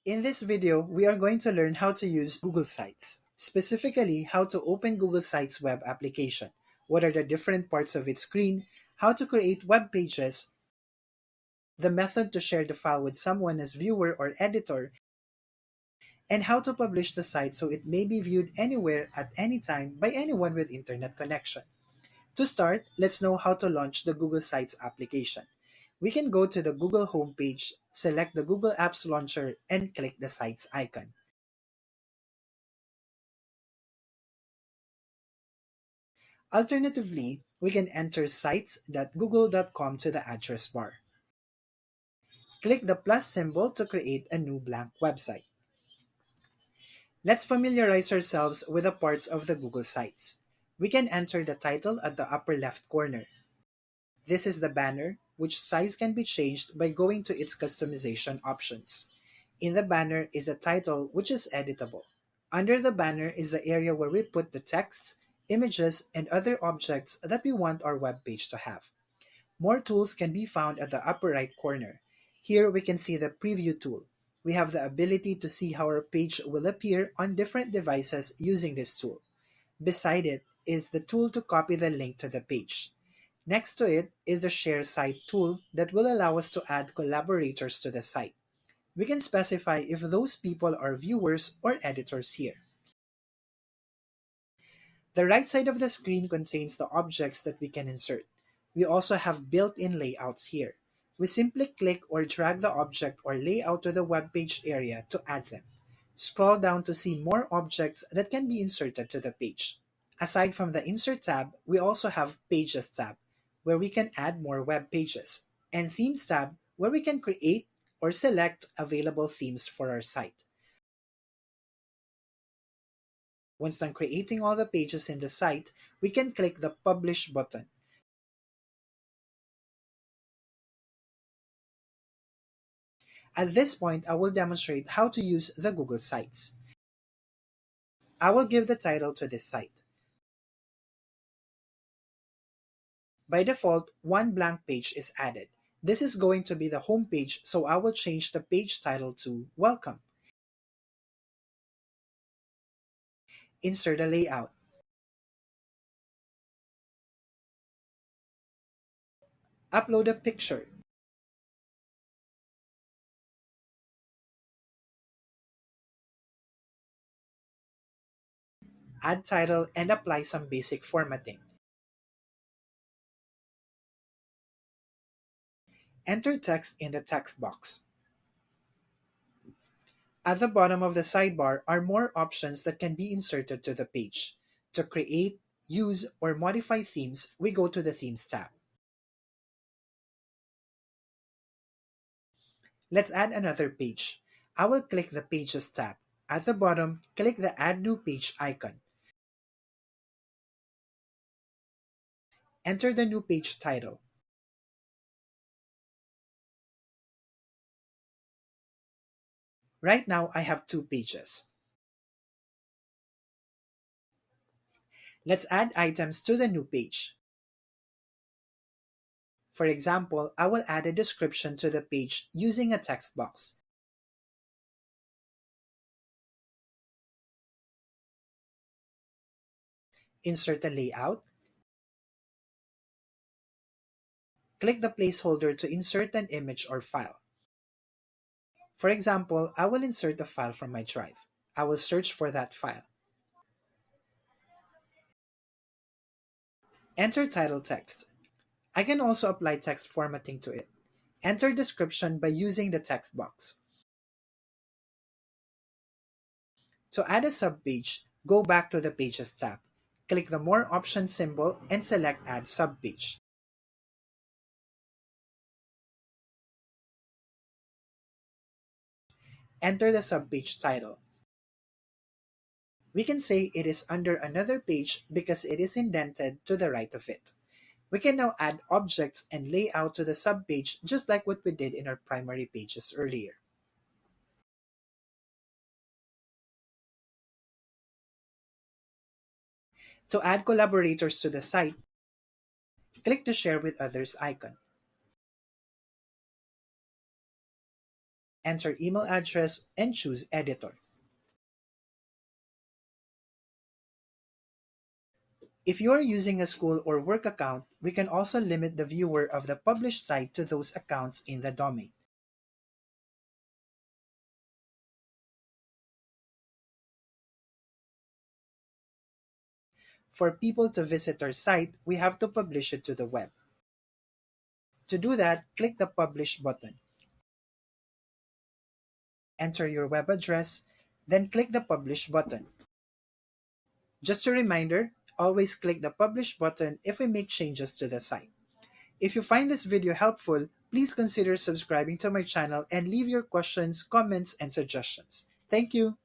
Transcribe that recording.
In this video, we are going to learn how to use Google Sites, specifically how to open Google Sites web application, what are the different parts of its screen, how to create web pages, the method to share the file with someone as viewer or editor, and how to publish the site so it may be viewed anywhere at any time by anyone with internet connection. To start, let's know how to launch the Google Sites application. We can go to the Google homepage, select the Google Apps Launcher, and click the Sites icon. Alternatively, we can enter sites.google.com to the address bar. Click the plus symbol to create a new blank website. Let's familiarize ourselves with the parts of the Google Sites. We can enter the title at the upper left corner. This is the banner, which size can be changed by going to its customization options. In the banner is a title which is editable. Under the banner is the area where we put the texts, images, and other objects that we want our web page to have. More tools can be found at the upper right corner. Here we can see the preview tool. We have the ability to see how our page will appear on different devices using this tool. Beside it is the tool to copy the link to the page. Next to it is the Share Site tool that will allow us to add collaborators to the site. We can specify if those people are viewers or editors here. The right side of the screen contains the objects that we can insert. We also have built-in layouts here. We simply click or drag the object or layout to the web page area to add them. Scroll down to see more objects that can be inserted to the page. Aside from the Insert tab, we also have Pages tab, where we can add more web pages, and Themes tab, where we can create or select available themes for our site. Once done creating all the pages in the site, we can click the Publish button. At this point, I will demonstrate how to use the Google Sites. I will give the title to this site. By default, one blank page is added. This is going to be the home page, so I will change the page title to Welcome. Insert a layout. Upload a picture. Add title and apply some basic formatting. Enter text in the text box. At the bottom of the sidebar are more options that can be inserted to the page. To create, use, or modify themes, we go to the Themes tab. Let's add another page. I will click the Pages tab. At the bottom, click the Add New Page icon. Enter the new page title. Right now, I have two pages. Let's add items to the new page. For example, I will add a description to the page using a text box. Insert a layout. Click the placeholder to insert an image or file. For example, I will insert a file from my drive. I will search for that file. Enter title text. I can also apply text formatting to it. Enter description by using the text box. To add a subpage, go back to the Pages tab. Click the More Options symbol and select Add Subpage. Enter the subpage title. We can say it is under another page because it is indented to the right of it. We can now add objects and layout to the subpage just like what we did in our primary pages earlier. To add collaborators to the site, click the Share with Others icon. Enter email address and choose Editor. If you are using a school or work account, we can also limit the viewer of the published site to those accounts in the domain. For people to visit our site, we have to publish it to the web. To do that, click the Publish button. Enter your web address, then click the Publish button. Just a reminder, always click the Publish button if we make changes to the site. If you find this video helpful, please consider subscribing to my channel and leave your questions, comments, and suggestions. Thank you!